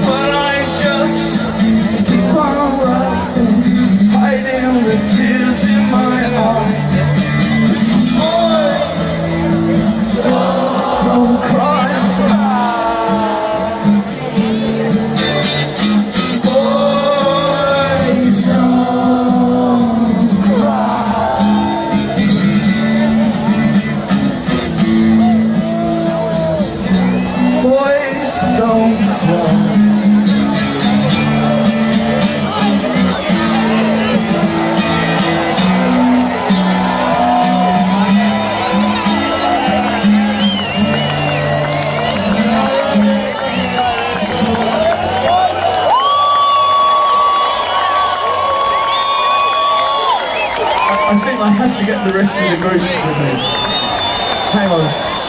But I just keep on laughing, hiding the tears in my eyes. 'Cause boy, don't cry. Boys don't cry. Boys don't cry. I think I have to get the rest of the group with me. Hang on.